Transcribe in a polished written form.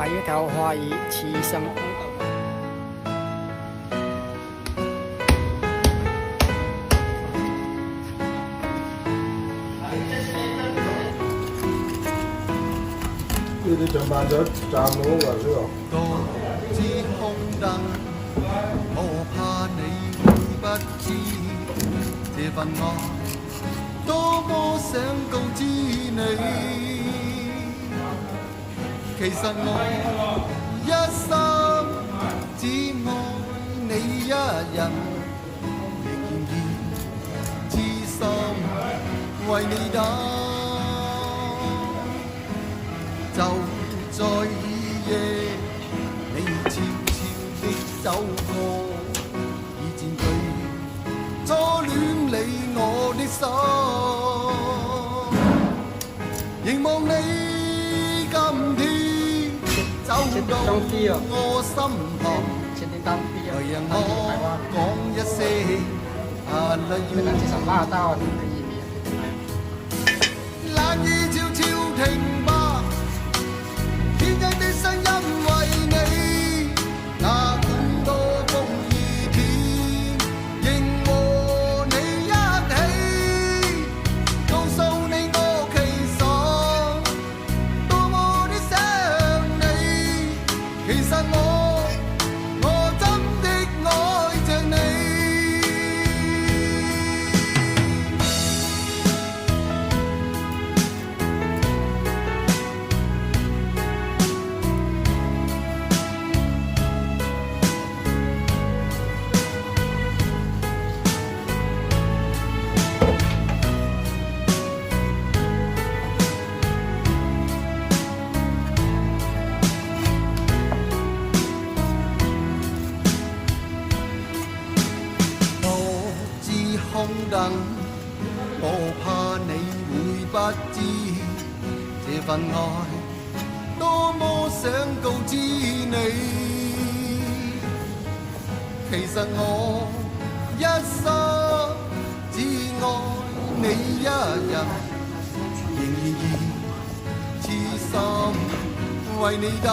花一桃花一起生。呢啲上班咗站好㗎呢個。獨自空等，我怕你會不知這份愛多麼想告知你。其實我一生只愛你一人，亦願意痴心為你等。就在午夜，你悄悄的走過，已佔據初戀你我的心。凝望你今天走到我身旁，為人我講一些I love you，冷雨悄悄停吧。天一的聲音為你，哪管多風雨天，仍和你一起，告訴你我其實多麼的想你。其實我真的愛着你。空等，我怕你會不知這份愛多麼想告知你。其實我一生只愛你一人，仍然願意痴心為你等。